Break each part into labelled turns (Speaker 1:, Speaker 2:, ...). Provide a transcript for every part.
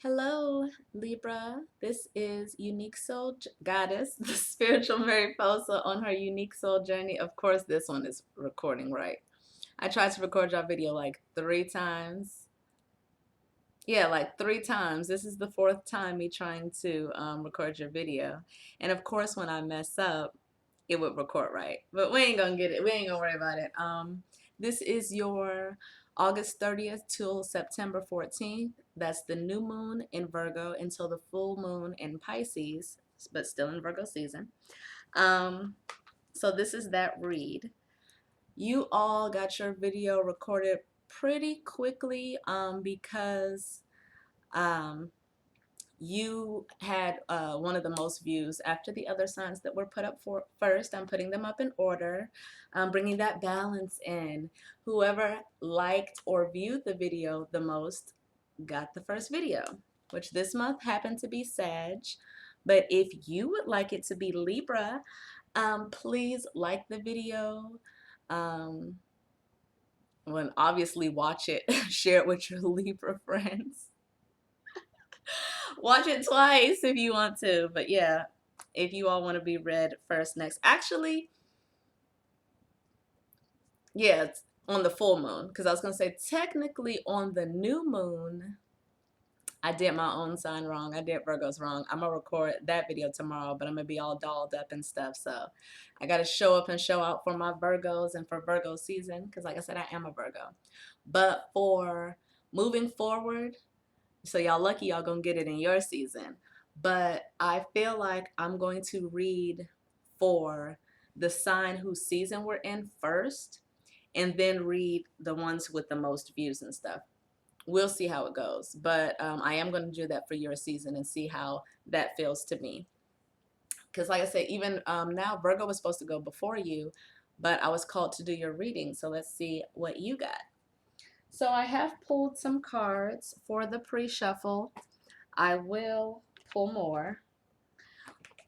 Speaker 1: Hello, Libra. This is Unique Soul Goddess, the spiritual Mariposa on her unique soul journey. Of course, this one is recording right. I tried to record your video like 3 times. Yeah, like 3 times. This is the fourth time me trying to record your video. And of course, when I mess up, it would record right. But we ain't gonna get it. We ain't gonna worry about it. This is your August 30th till September 14th. That's the new moon in Virgo until the full moon in Pisces, but still in Virgo season. Um, so this is that read. You all got your video recorded pretty quickly because um, you had one of the most views after the other signs that were put up for first. I'm putting them up in order, bringing that balance in. Whoever liked or viewed the video the most got the first video, which this month happened to be Sag. But if you would like it to be Libra, please like the video. Um, well, obviously watch it, share it with your Libra friends. Watch it twice if you want to. But yeah, if you all want to be read first next. Actually, yeah, it's on the full moon. Because I was going to say, technically on the new moon, I did my own sign wrong. I did Virgo's wrong. I'm going to record that video tomorrow, but I'm going to be all dolled up and stuff. So I got to show up and show out for my Virgos and for Virgo season. Because like I said, I am a Virgo. But for moving forward, so y'all lucky y'all gonna get it in your season. But I feel like I'm going to read for the sign whose season we're in first, and then read the ones with the most views and stuff. We'll see how it goes. But I am going to do that for your season and see how that feels to me. Because like I said, even now, Virgo was supposed to go before you, but I was called to do your reading. So let's see what you got. So I have pulled some cards for the pre-shuffle. I will pull more,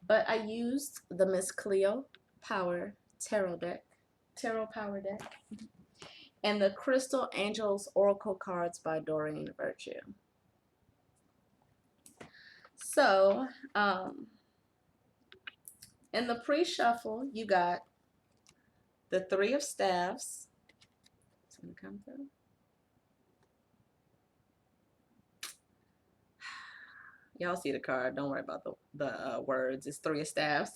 Speaker 1: but I used the Miss Cleo Power Tarot Power deck, and the Crystal Angels Oracle cards by Doreen Virtue. So, in the pre-shuffle, you got the Three of Staffs. It's gonna come through. Y'all see the card. Don't worry about the words. It's Three of Staffs.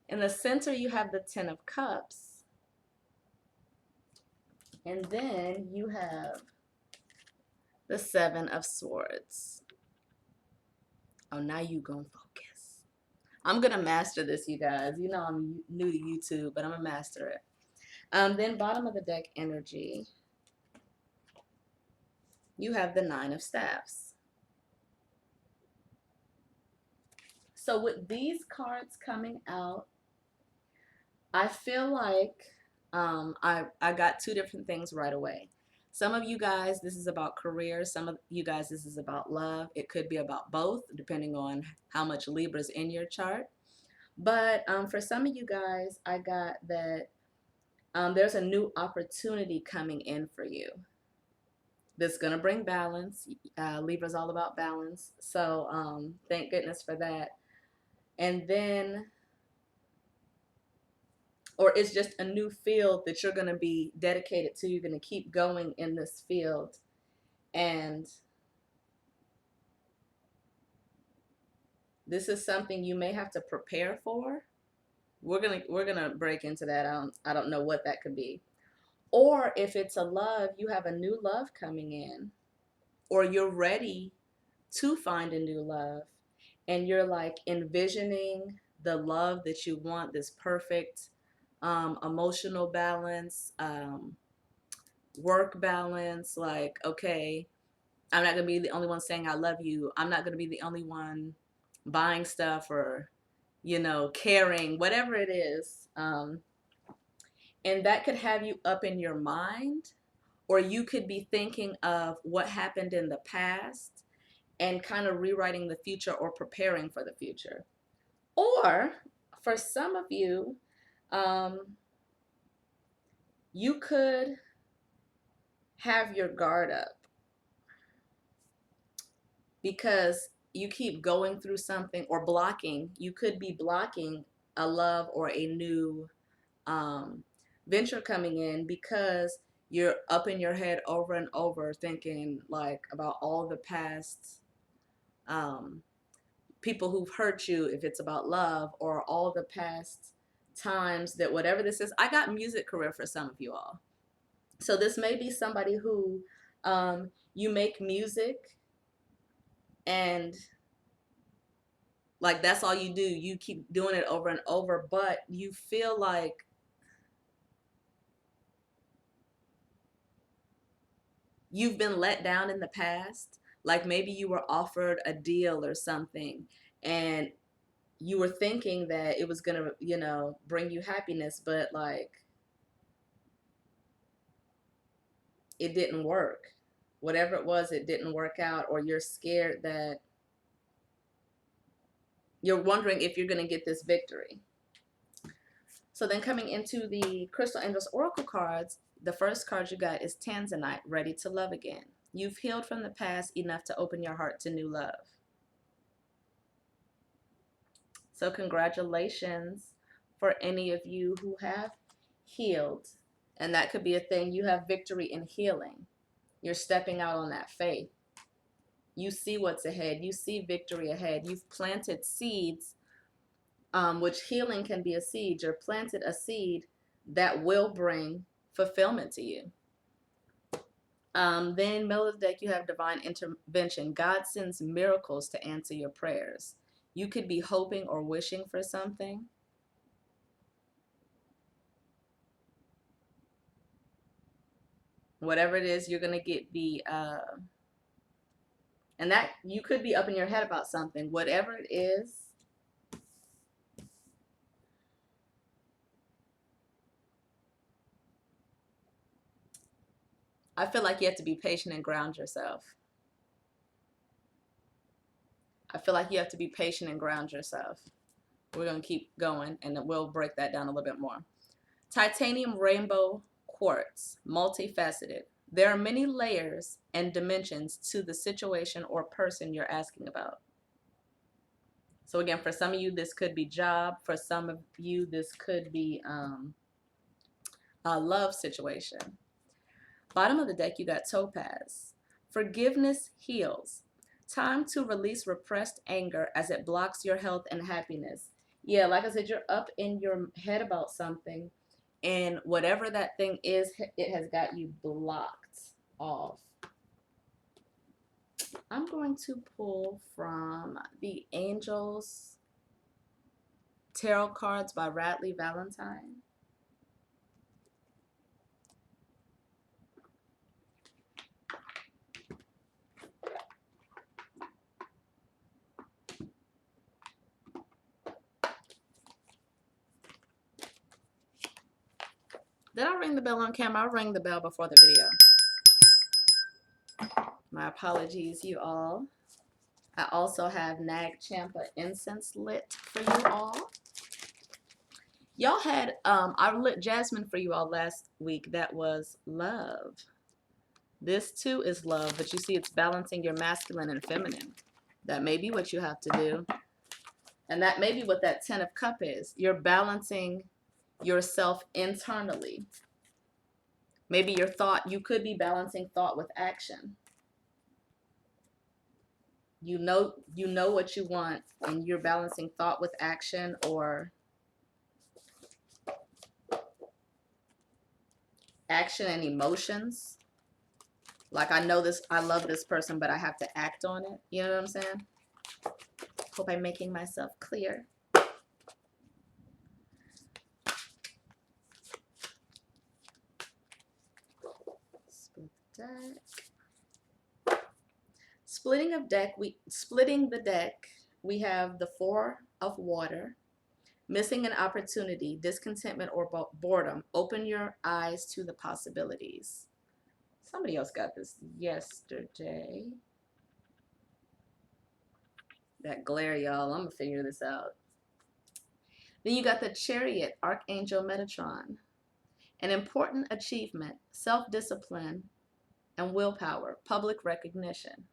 Speaker 1: In the center, you have the Ten of Cups. And then you have the Seven of Swords. Oh, now you gonna focus. I'm gonna master this, you guys. You know I'm new to YouTube, but I'm gonna master it. Then bottom of the deck energy, you have the Nine of Staffs. So with these cards coming out, I feel like I got two different things right away. Some of you guys, this is about career. Some of you guys, this is about love. It could be about both, depending on how much Libra's in your chart. But for some of you guys, I got that there's a new opportunity coming in for you that's going to bring balance. Libra's all about balance. So thank goodness for that. And then or it's just a new field that you're going to be dedicated to. You're going to keep going in this field. And this is something you may have to prepare for. We're gonna break into that. I don't know what that could be. Or if it's a love, you have a new love coming in, or you're ready to find a new love, and you're like envisioning the love that you want, this perfect emotional balance, work balance. Like, okay, I'm not gonna be the only one saying I love you. I'm not gonna be the only one buying stuff or, caring, whatever it is. And that could have you up in your mind, or you could be thinking of what happened in the past and kind of rewriting the future or preparing for the future. Or for some of you, you could have your guard up. because you keep going through something or blocking. You could be blocking a love or a new um, venture coming in because you're up in your head over and over thinking like about all the past um, people who've hurt you, if it's about love, or all the past times that whatever this is. I got music career for some of you all. So this may be somebody who you make music and like that's all you do. You keep doing it over and over, but you feel like you've been let down in the past. Like maybe you were offered a deal or something and you were thinking that it was going to, bring you happiness, but like it didn't work. Whatever it was, it didn't work out, or you're scared that you're wondering if you're going to get this victory. So then coming into the Crystal Angels Oracle cards, the first card you got is Tanzanite, ready to love again. You've healed from the past enough to open your heart to new love. So congratulations for any of you who have healed. And that could be a thing. You have victory in healing. You're stepping out on that faith. You see what's ahead. You see victory ahead. You've planted seeds, which healing can be a seed. You're planted a seed that will bring fulfillment to you. Then middle of the deck, you have divine intervention. God sends miracles to answer your prayers. You could be hoping or wishing for something. Whatever it is, you're going to get and that you could be up in your head about something. Whatever it is, I feel like you have to be patient and ground yourself. I feel like you have to be patient and ground yourself. We're going to keep going, and we'll break that down a little bit more. Titanium rainbow quartz, multifaceted. There are many layers and dimensions to the situation or person you're asking about. So again, for some of you, this could be job. For some of you, this could be a love situation. Bottom of the deck, you got topaz. Forgiveness heals. Time to release repressed anger as it blocks your health and happiness. Yeah, like I said, you're up in your head about something, and whatever that thing is, it has got you blocked off. I'm going to pull from the Angels Tarot cards by Radley Valentine. Did I ring the bell on camera? I rang the bell before the video. My apologies, you all. I also have Nag Champa incense lit for you all. Y'all had, I lit jasmine for you all last week. That was love. This too is love, but you see it's balancing your masculine and feminine. That may be what you have to do. And that may be what that 10 of cup is. You're balancing yourself internally. Maybe your thought, you could be balancing thought with action. You know what you want, and you're balancing thought with action, or action and emotions. Like, I know this, I love this person, but I have to act on it. You know what I'm saying? Hope I'm making myself clear. Split the deck. Splitting the deck, we have the 4 of water, missing an opportunity, discontentment, or boredom. Open your eyes to the possibilities. Somebody else got this yesterday. That glare, y'all. I'm gonna figure this out. Then you got the Chariot, Archangel Metatron. An important achievement, self-discipline, and willpower, public recognition.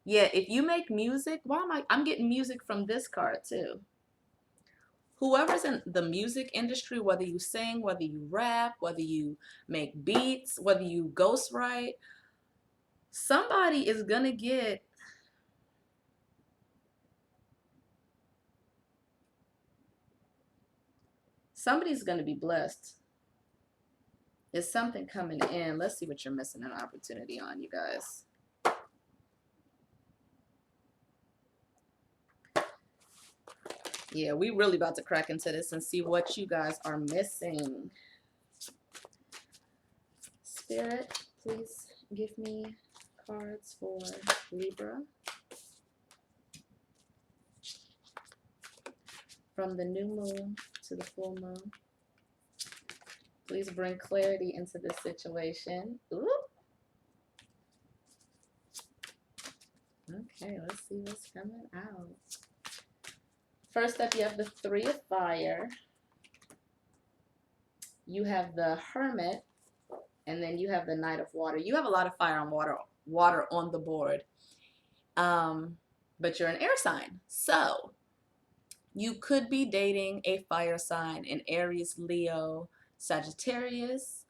Speaker 1: Yeah, if you make music, I'm getting music from this card too. Whoever's in the music industry, whether you sing, whether you rap, whether you make beats, whether you ghostwrite, somebody is gonna get, somebody's gonna be blessed. There's something coming in. Let's see what you're missing an opportunity on, you guys. Yeah, we really about to crack into this and see what you guys are missing. Spirit, please give me cards for Libra. From the new moon to the full moon. Please bring clarity into this situation. Ooh. Okay, let's see what's coming out. First up, you have the Three of Fire. You have the Hermit, and then you have the Knight of Water. You have a lot of fire and water on the board. But you're an air sign. So you could be dating a fire sign, an Aries, Leo, Sagittarius,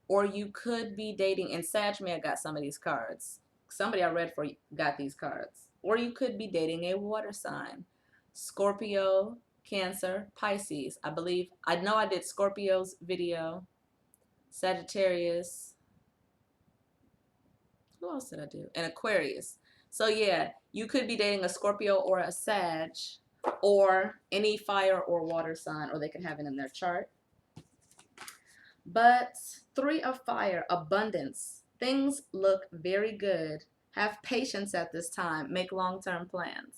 Speaker 1: or you could be dating, and Sag may have got some of these cards. Somebody I read for got these cards. Or you could be dating a water sign. Scorpio, Cancer, Pisces. I know I did Scorpio's video. Sagittarius. Who else did I do? And Aquarius. So yeah, you could be dating a Scorpio or a Sag, or any fire or water sign, or they could have it in their chart. But Three of Fire, abundance. Things look very good. Have patience at this time. Make long-term plans.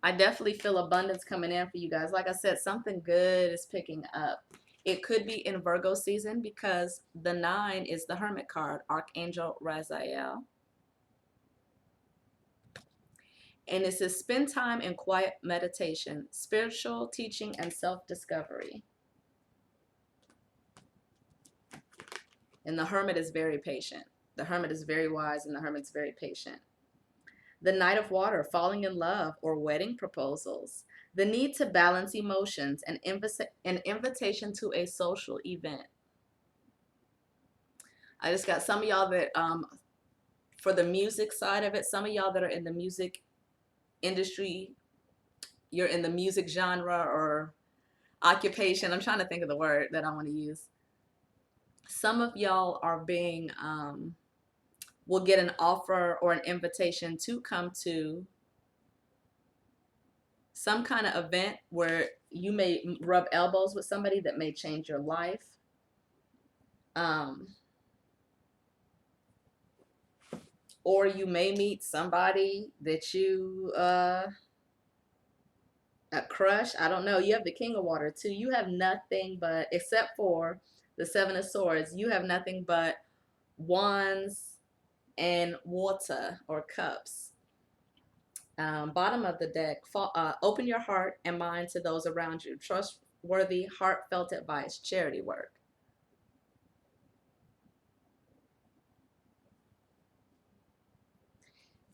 Speaker 1: I definitely feel abundance coming in for you guys. Like I said, something good is picking up. It could be in Virgo season because the 9 is the Hermit card, Archangel Raziel. And it says spend time in quiet meditation, spiritual teaching, and self-discovery. And the Hermit is very patient. The Hermit is very wise, and the Hermit's very patient. The Knight of Water, falling in love or wedding proposals. The need to balance emotions, and an invitation to a social event. I just got some of y'all that, for the music side of it, some of y'all that are in the music industry, you're in the music genre or occupation. I'm trying to think of the word that I want to use. Some of y'all are being, will get an offer or an invitation to come to some kind of event where you may rub elbows with somebody that may change your life. Or you may meet somebody that you, a crush. I don't know. You have the King of Water too. You have nothing but, except for the Seven of Swords, you have nothing but wands and water or cups. Bottom of the deck, open your heart and mind to those around you. Trustworthy, heartfelt advice, charity work.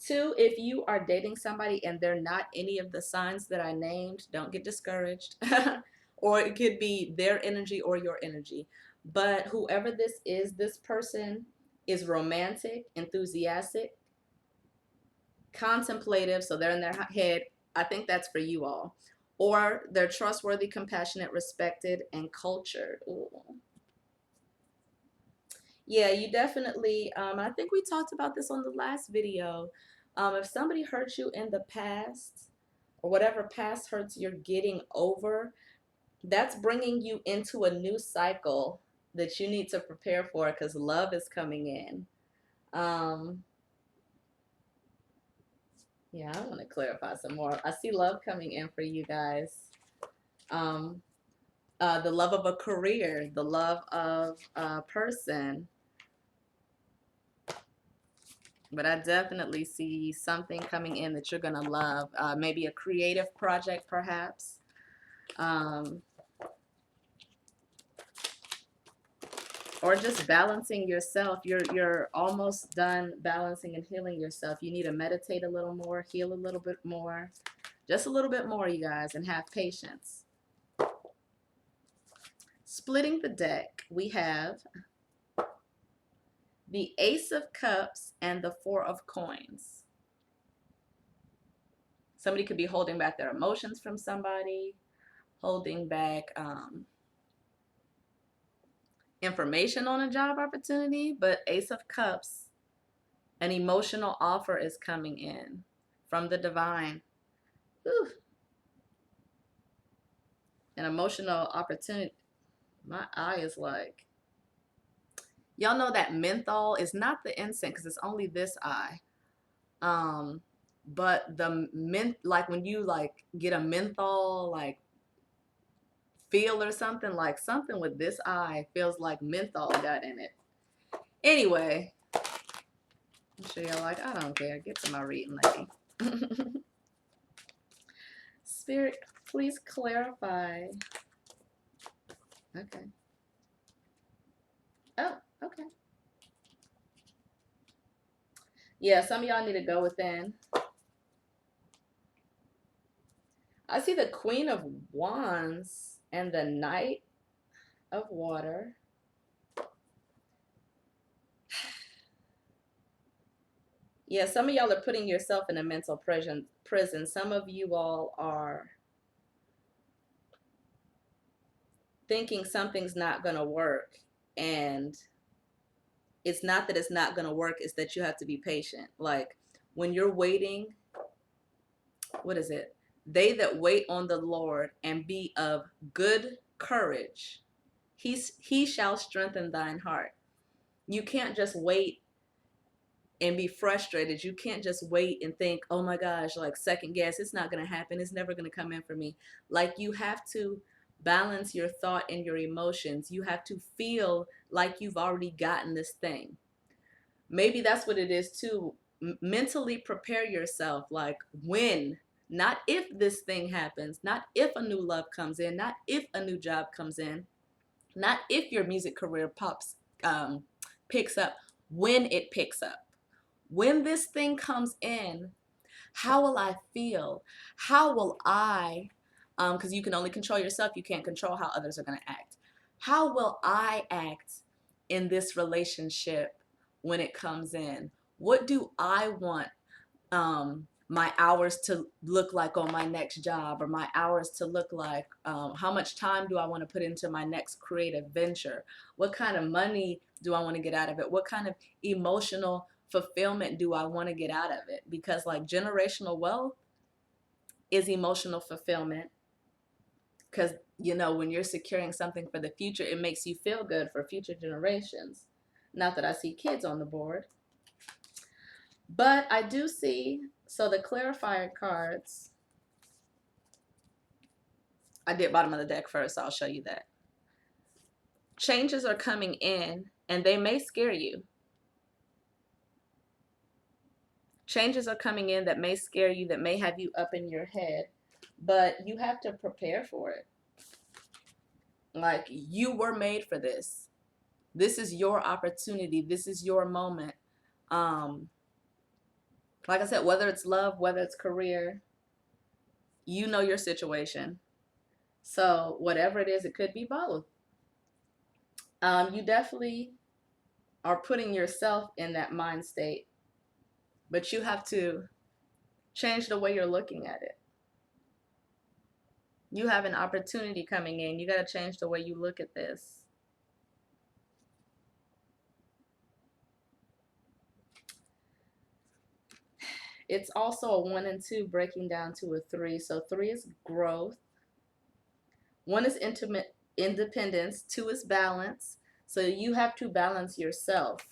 Speaker 1: Two, if you are dating somebody and they're not any of the signs that I named, don't get discouraged. Or it could be their energy or your energy. But whoever this person is romantic, enthusiastic, contemplative, so they're in their head. I think that's for you all. Or they're trustworthy, compassionate, respected, and cultured. Ooh. Yeah, you definitely, I think we talked about this on the last video. If somebody hurt you in the past, or whatever past hurts you're getting over, that's bringing you into a new cycle that you need to prepare for, because love is coming in. Yeah, I want to clarify some more. I see love coming in for you guys. The love of a career, the love of a person. But I definitely see something coming in that you're going to love. Maybe a creative project, perhaps. or just balancing yourself. You're almost done balancing and healing yourself. You need to meditate a little more, heal a little bit more, just a little bit more, you guys, and have patience. Splitting the deck, we have the Ace of Cups and the Four of Coins. Somebody could be holding back their emotions from somebody, holding back information on a job opportunity, but Ace of Cups, an emotional offer is coming in from the divine. Whew. An emotional opportunity. My eye is like, y'all know that menthol is not the incense because it's only this eye. But the like when you like get a menthol like feel or something, like something with this eye feels like menthol got in it. Anyway, I'm sure y'all like, I don't care. Get to my reading, lady. Spirit, please clarify. Okay. Oh, okay. Yeah, some of y'all need to go within. I see the Queen of Wands and the Knight of Water. Yeah, some of y'all are putting yourself in a mental prison. Some of you all are thinking something's not going to work. And it's not that it's not going to work, it's that you have to be patient. Like when you're waiting, what is it? They that wait on the Lord and be of good courage, he shall strengthen thine heart. You can't just wait and be frustrated. You can't just wait and think, oh my gosh, like second guess, it's not going to happen. It's never going to come in for me. Like you have to balance your thought and your emotions. You have to feel like you've already gotten this thing. Maybe that's what it is too. Mentally prepare yourself, like when, not if this thing happens, not if a new love comes in, not if a new job comes in, not if your music career picks up, when it picks up. When this thing comes in, how will I feel? How will I, because you can only control yourself, you can't control how others are going to act. How will I act in this relationship when it comes in? What do I want my hours to look like on my next job, or my hours to look like? How much time do I want to put into my next creative venture? What kind of money do I want to get out of it? What kind of emotional fulfillment do I want to get out of it? Because like generational wealth is emotional fulfillment, because you know when you're securing something for the future, it makes you feel good for future generations. Not that I see kids on the board, but I do see, so the clarifier cards, I did bottom of the deck first, so I'll show you that. Changes are coming in and they may scare you. Changes are coming in that may scare you, that may have you up in your head, but you have to prepare for it. Like you were made for this. This is your opportunity. This is your moment. Like I said, whether it's love, whether it's career, you know your situation. So whatever it is, it could be both. You definitely are putting yourself in that mind state, but you have to change the way you're looking at it. You have an opportunity coming in. You got to change the way you look at this. It's also a 1 and 2 breaking down to a 3. So 3 is growth. 1 is intimate independence. 2 is balance. So you have to balance yourself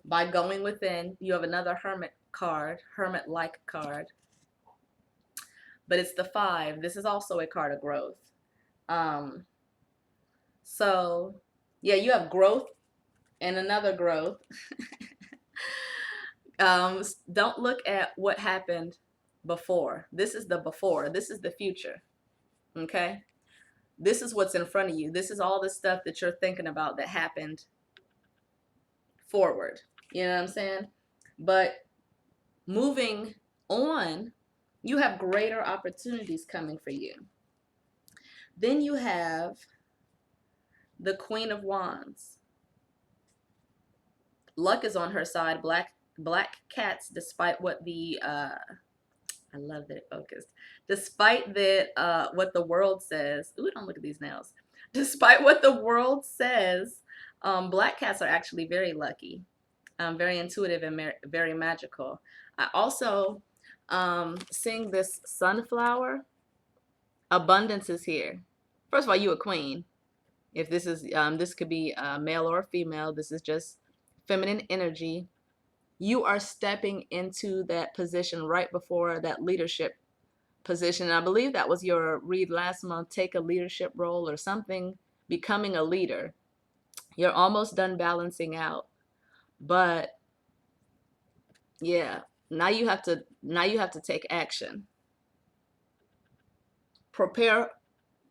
Speaker 1: by going within. You have another hermit card, hermit-like card. But it's the 5. This is also a card of growth. So yeah, you have growth and another growth. Don't look at what happened before. This is the before. This is the future. Okay? This is what's in front of you. This is all the stuff that you're thinking about that happened forward. You know what I'm saying? But moving on, you have greater opportunities coming for you. Then you have the Queen of Wands. Luck is on her side. Black cats, despite what the I love that it focused. Despite that what the world says. Ooh, don't look at these nails. Despite what the world says, black cats are actually very lucky, very intuitive and very magical. I also seeing this sunflower. Abundance is here. First of all, you a queen. If this is this could be male or female. This is just feminine energy. You are stepping into that position right before that leadership position. And I believe that was your read last month. Take a leadership role or something. Becoming a leader. You're almost done balancing out, but yeah, now you have to take action. Prepare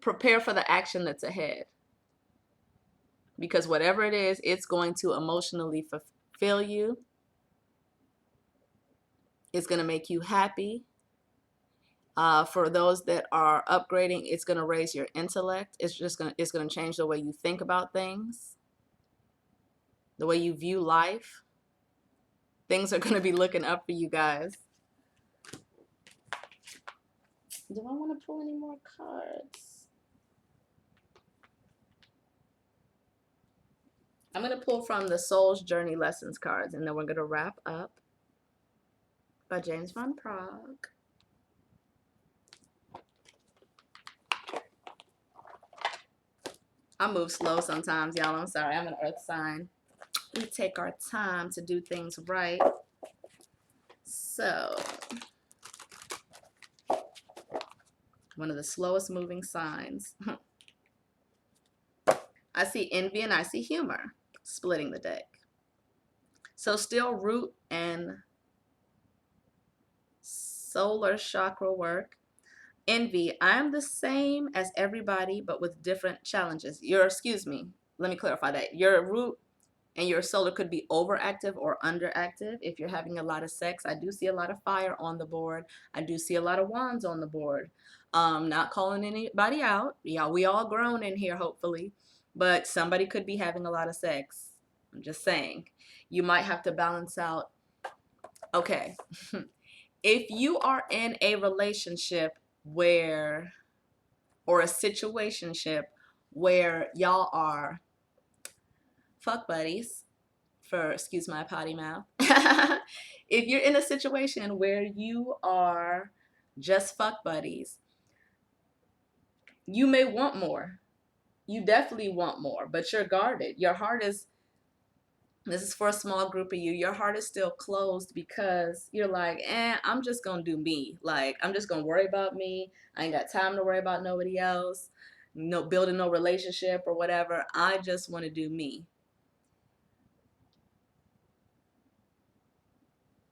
Speaker 1: for the action that's ahead, because whatever it is, it's going to emotionally fulfill you. It's going to make you happy. For those that are upgrading, it's going to raise your intellect. It's going to change the way you think about things, the way you view life. Things are going to be looking up for you guys. Do I want to pull any more cards? I'm going to pull from the Soul's Journey Lessons cards, and then we're going to wrap up by James Van Praagh. I move slow sometimes, y'all. I'm sorry. I'm an earth sign. We take our time to do things right. So, one of the slowest moving signs. I see envy and I see humor splitting the deck. So still root and solar chakra work. Envy, I am the same as everybody, but with different challenges. Excuse me, let me clarify that. Your root and your solar could be overactive or underactive. If you're having a lot of sex, I do see a lot of fire on the board. I do see a lot of wands on the board. Not calling anybody out. Yeah, we all grown in here, hopefully. But somebody could be having a lot of sex. I'm just saying. You might have to balance out. Okay. If you are in a relationship where, or a situationship where y'all are fuck buddies, for excuse my potty mouth. If you're in a situation where you are just fuck buddies, you may want more. You definitely want more, but you're guarded. Your heart is, this is for a small group of you, your heart is still closed because you're like, I'm just gonna do me. Like, I'm just gonna worry about me. I ain't got time to worry about nobody else, no building no relationship or whatever. I just want to do me.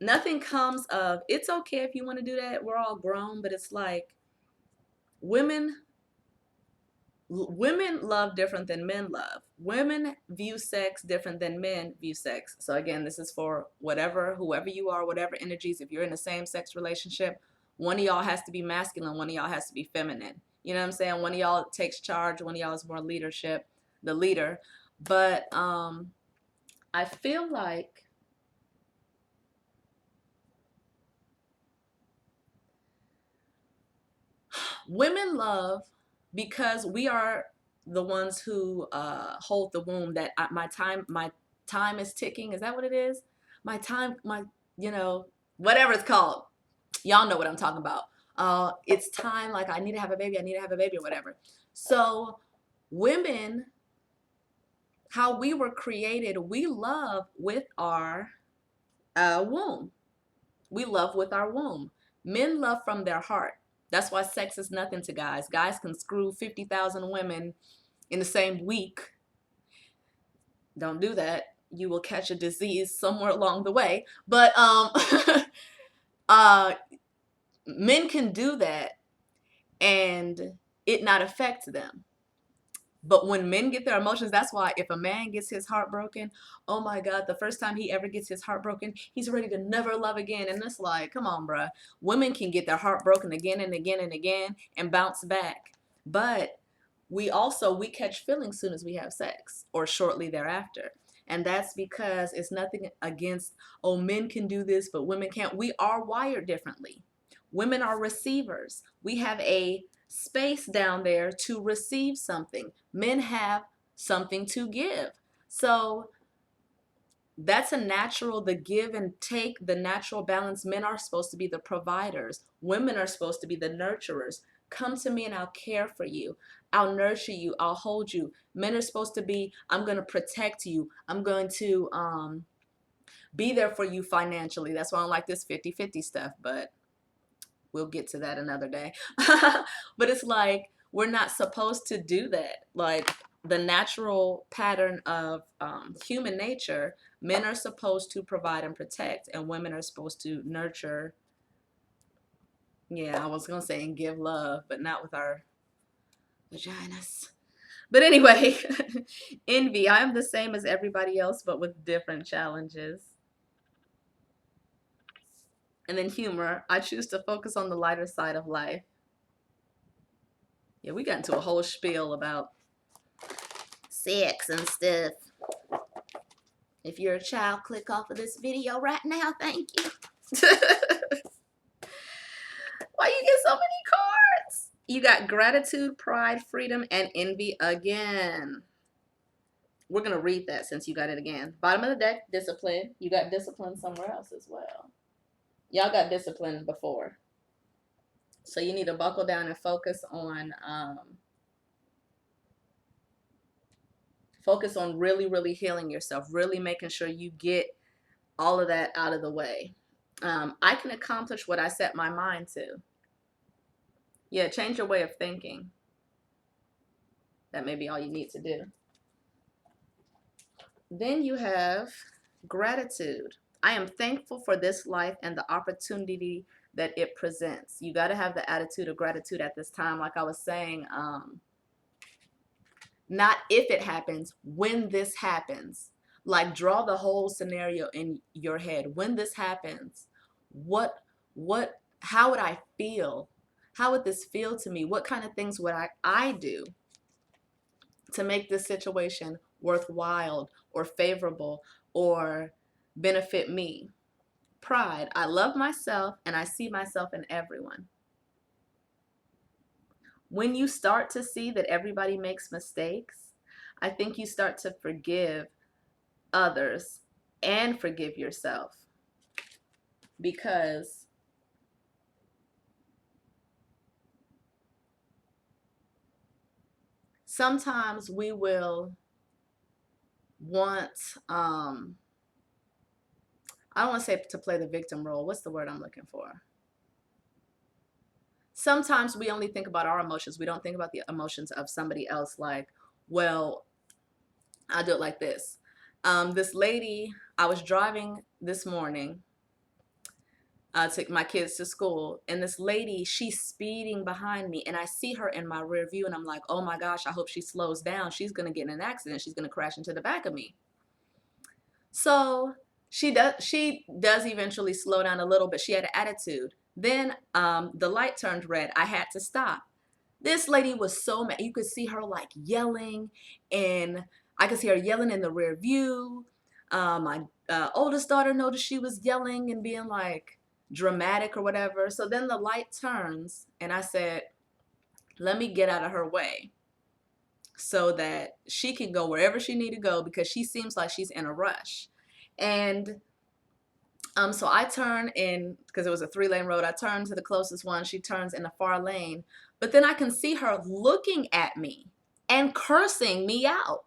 Speaker 1: Nothing comes of, it's okay if you want to do that. We're all grown, but it's like women love different than men love. Women view sex different than men view sex. So again, this is for whoever you are, whatever energies. If you're in a same-sex relationship, one of y'all has to be masculine, one of y'all has to be feminine. You know what I'm saying? One of y'all takes charge, one of y'all is more leadership, the leader. But I feel like women love, because we are the ones who hold the womb, that my time is ticking. Is that what it is? My time, whatever it's called. Y'all know what I'm talking about. It's time, like I need to have a baby, or whatever. So women, how we were created, we love with our womb. We love with our womb. Men love from their heart. That's why sex is nothing to guys. Guys can screw 50,000 women in the same week. Don't do that. You will catch a disease somewhere along the way. But men can do that and it not affect them. But when men get their emotions, that's why if a man gets his heart broken, oh my God, the first time he ever gets his heart broken, he's ready to never love again. And it's like, come on, bruh. Women can get their heart broken again and again and again and bounce back. But we catch feelings soon as we have sex or shortly thereafter. And that's because it's nothing against, oh, men can do this, but women can't. We are wired differently. Women are receivers. We have a space down there to receive something. Men have something to give. So that's a natural, the give and take, the natural balance. Men are supposed to be the providers. Women are supposed to be the nurturers. Come to me and I'll care for you. I'll nurture you. I'll hold you. Men are supposed to be, I'm going to protect you. I'm going to be there for you financially. That's why I don't like this 50-50 stuff, but we'll get to that another day. But it's like, we're not supposed to do that. Like, the natural pattern of human nature, men are supposed to provide and protect, and women are supposed to nurture. Yeah, I was going to say and give love, but not with our vaginas. But anyway, envy. I am the same as everybody else, but with different challenges. And then humor. I choose to focus on the lighter side of life. Yeah, we got into a whole spiel about sex and stuff. If you're a child, click off of this video right now. Thank you. Why you get so many cards? You got gratitude, pride, freedom, and envy again. We're going to read that since you got it again. Bottom of the deck, discipline. You got discipline somewhere else as well. Y'all got discipline before. So you need to buckle down and focus on really, really healing yourself, really making sure you get all of that out of the way. I can accomplish what I set my mind to. Yeah, change your way of thinking. That may be all you need to do. Then you have gratitude. I am thankful for this life and the opportunity that it presents. You got to have the attitude of gratitude at this time. Like I was saying, not if it happens, when this happens. Like, draw the whole scenario in your head. When this happens, how would I feel? How would this feel to me? What kind of things would I do to make this situation worthwhile or favorable or benefit me? Pride. I love myself and I see myself in everyone. When you start to see that everybody makes mistakes, I think you start to forgive others and forgive yourself, because sometimes we will want, I don't want to say to play the victim role. What's the word I'm looking for? Sometimes we only think about our emotions. We don't think about the emotions of somebody else. Like, well, I'll do it like this. This lady, I was driving this morning, took my kids to school, and this lady, she's speeding behind me, and I see her in my rear view, and I'm like, oh my gosh, I hope she slows down. She's gonna get in an accident. She's gonna crash into the back of me. So she does eventually slow down a little, but she had an attitude. Then the light turned red. I had to stop. This lady was so mad. You could see her like yelling, and I could see her yelling in the rear view. My oldest daughter noticed she was yelling and being like dramatic or whatever. So then the light turns, and I said, let me get out of her way so that she can go wherever she need to go, because she seems like she's in a rush. And so I turn in, because it was a 3-lane road, I turn to the closest one. She turns in the far lane. But then I can see her looking at me and cursing me out.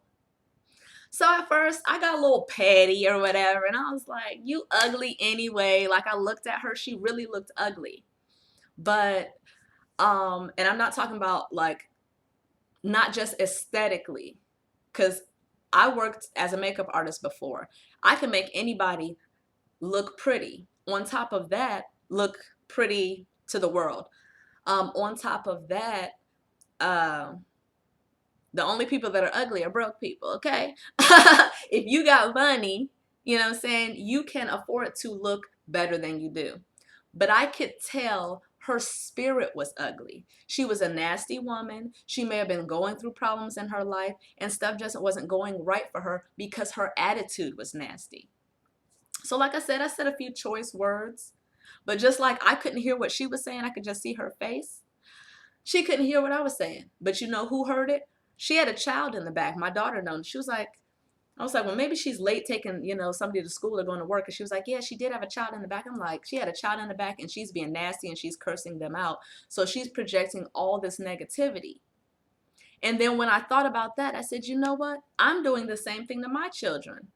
Speaker 1: So at first I got a little petty or whatever, and I was like, you ugly anyway. Like, I looked at her, she really looked ugly. But and I'm not talking about like, not just aesthetically, because I worked as a makeup artist before. I can make anybody look pretty. On top of that, look pretty to the world. On top of that, The only people that are ugly are broke people, okay? If you got money, you know what I'm saying, you can afford to look better than you do. But I could tell her spirit was ugly. She was a nasty woman. She may have been going through problems in her life, and stuff just wasn't going right for her because her attitude was nasty. So like I said a few choice words, but just like I couldn't hear what she was saying, I could just see her face. She couldn't hear what I was saying. But you know who heard it? She had a child in the back. My daughter knows. She was like, I was like, well, maybe she's late taking, somebody to school or going to work. And she was like, yeah, she did have a child in the back. I'm like, she had a child in the back and she's being nasty and she's cursing them out. So she's projecting all this negativity. And then when I thought about that, I said, you know what? I'm doing the same thing to my children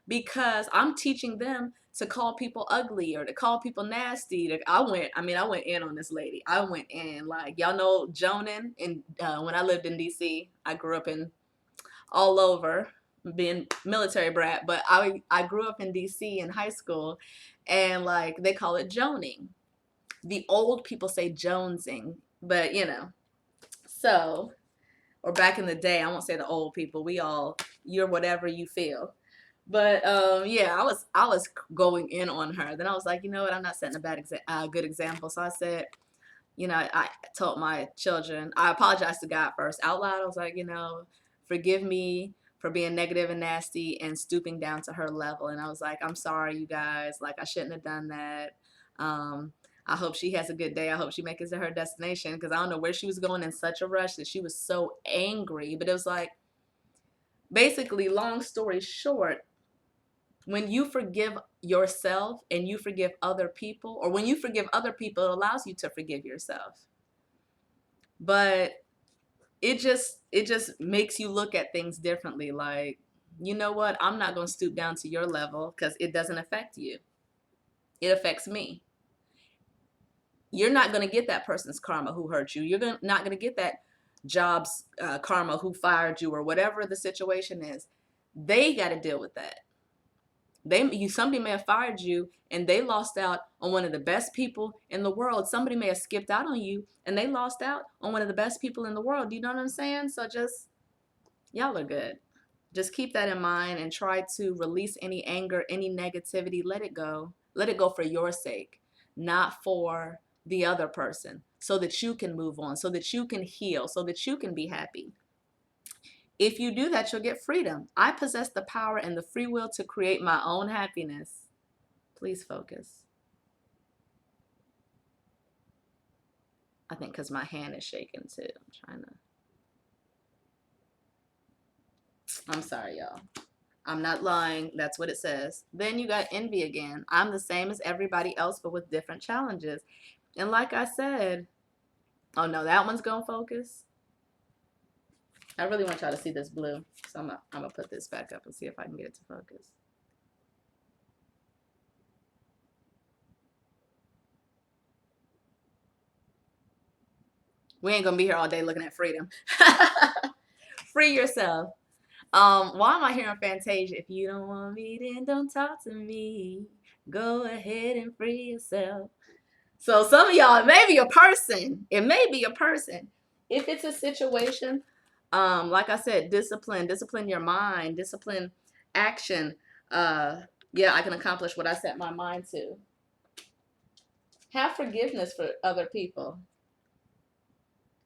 Speaker 1: because I'm teaching them to call people ugly or to call people nasty. I went in on this lady. I went in like, y'all know Jonan. And when I lived in DC, I grew up in all over, being military brat, but I grew up in DC in high school, and like they call it joning. The old people say jonesing, but so, or back in the day, I won't say the old people. You're whatever you feel. But yeah, I was going in on her. Then I was like, you know what? I'm not setting a good example. So I said, I told my children, I apologized to God first out loud. I was like, forgive me for being negative and nasty and stooping down to her level. And I was like, I'm sorry, you guys. Like, I shouldn't have done that. I hope she has a good day. I hope she makes it to her destination, because I don't know where she was going in such a rush that she was so angry. But it was like, basically, long story short, when you forgive yourself and you forgive other people, or when you forgive other people, it allows you to forgive yourself. But it just makes you look at things differently. Like, you know what? I'm not going to stoop down to your level because it doesn't affect you. It affects me. You're not going to get that person's karma who hurt you. You're not going to get that job's karma who fired you, or whatever the situation is. They got to deal with that. Somebody may have fired you and they lost out on one of the best people in the world. Somebody may have skipped out on you and they lost out on one of the best people in the world. Do you know what I'm saying? So y'all are good. Just keep that in mind and try to release any anger, any negativity. Let it go. Let it go for your sake, not for the other person, so that you can move on, so that you can heal, so that you can be happy. If you do that, you'll get freedom. I possess the power and the free will to create my own happiness. Please focus. I think because my hand is shaking too. I'm sorry, y'all. I'm not lying. That's what it says. Then you got envy again. I'm the same as everybody else, but with different challenges. And like I said, oh no, that one's going to focus. I really want y'all to see this blue. So I'm going to put this back up and see if I can get it to focus. We ain't going to be here all day looking at freedom. Free yourself. Why am I hearing Fantasia? If you don't want me, then don't talk to me. Go ahead and free yourself. So some of y'all, it may be a person. It may be a person. If it's a situation, like I said, discipline your mind, discipline action. Yeah, I can accomplish what I set my mind to. Have forgiveness for other people.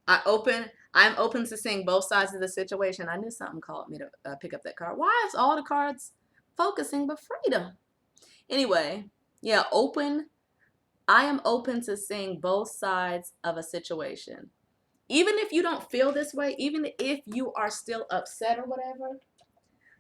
Speaker 1: I'm open to seeing both sides of the situation. I knew something called me to pick up that card. Why is all the cards focusing but freedom? Anyway, yeah, I am open to seeing both sides of a situation. Even if you don't feel this way, even if you are still upset or whatever,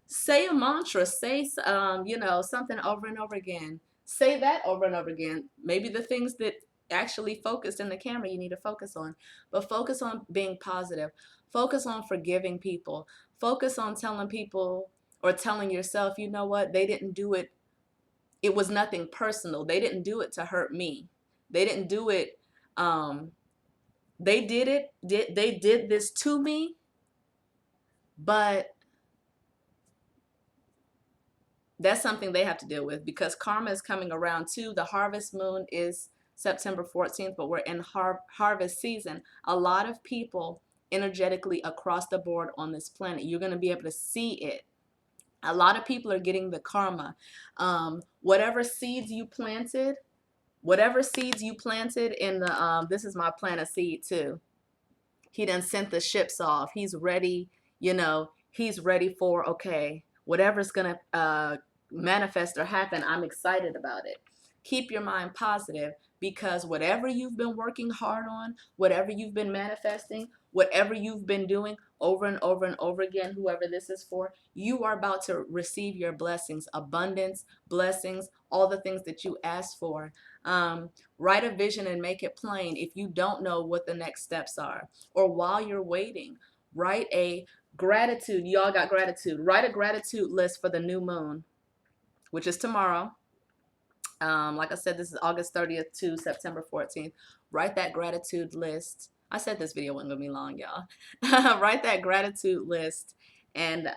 Speaker 1: say a mantra, say something over and over again. Say that over and over again. Maybe the things that actually focused in the camera you need to focus on, but focus on being positive. Focus on forgiving people. Focus on telling people or telling yourself, you know what, they didn't do it. It was nothing personal. They didn't do it to hurt me. They didn't do it. They did this to me, but that's something they have to deal with, because karma is coming around too. The harvest moon is September 14th, but we're in harvest season. A lot of people energetically across the board on this planet. You're going to be able to see it. A lot of people are getting the karma. Whatever seeds you planted in the, this is my plant of seed too. He done sent the ships off. He's ready, he's ready for, okay, whatever's going to manifest or happen, I'm excited about it. Keep your mind positive, because whatever you've been working hard on, whatever you've been manifesting, whatever you've been doing over and over and over again, whoever this is for, you are about to receive your blessings, abundance, blessings, all the things that you asked for. Write a vision and make it plain if you don't know what the next steps are. Or while you're waiting, write a gratitude. Y'all got gratitude. Write a gratitude list for the new moon, which is tomorrow. Like I said, this is August 30th to September 14th. Write that gratitude list. I said this video wasn't gonna be long, y'all. Write that gratitude list, and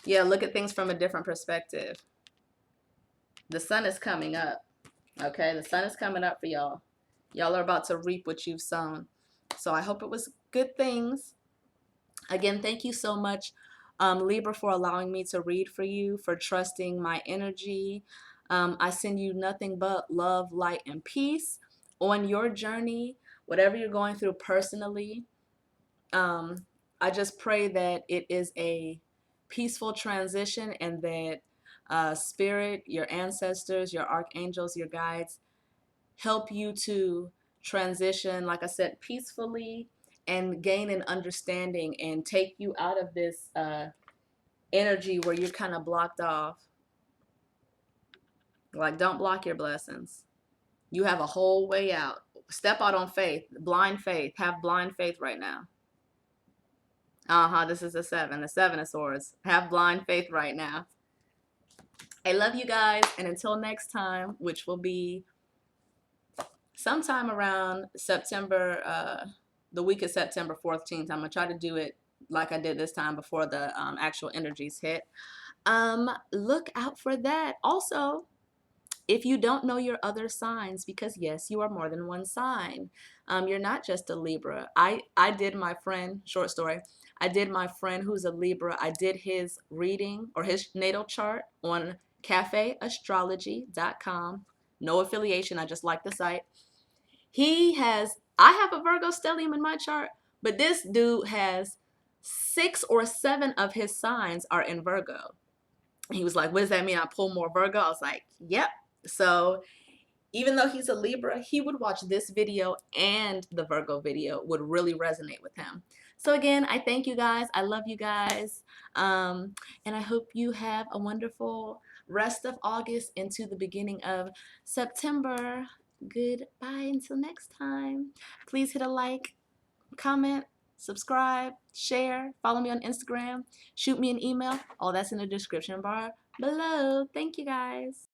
Speaker 1: yeah, look at things from a different perspective. The sun is coming up. Okay, the sun is coming up for y'all. Y'all are about to reap what you've sown. So I hope it was good things. Again, thank you so much, Libra, for allowing me to read for you, for trusting my energy. I send you nothing but love, light, and peace on your journey, whatever you're going through personally. I just pray that it is a peaceful transition, and that Spirit, your ancestors, your archangels, your guides help you to transition, like I said, peacefully, and gain an understanding and take you out of this energy where you're kind of blocked off. Like, don't block your blessings. You have a whole way out. Step out on faith, blind faith. Have blind faith right now. This is the 7 of swords. Have blind faith right now. I love you guys, and until next time, which will be sometime around September, the week of September 14th. I'm going to try to do it like I did this time before the actual energies hit. Look out for that. Also, if you don't know your other signs, because yes, you are more than one sign. You're not just a Libra. I did my friend, short story, I did my friend who's a Libra, I did his reading or his natal chart on cafeastrology.com. No affiliation, I just like the site. I have a Virgo stellium in my chart, but this dude has 6 or 7 of his signs are in Virgo. He was like, what does that mean? I pull more Virgo? I was like, yep. So even though he's a Libra, he would watch this video, and the Virgo video would really resonate with him. So again, I thank you guys. I love you guys. And I hope you have a wonderful rest of August into the beginning of September. Goodbye until next time. Please hit a like, comment, subscribe, share, follow me on Instagram, shoot me an email. All that's in the description bar below. Thank you guys.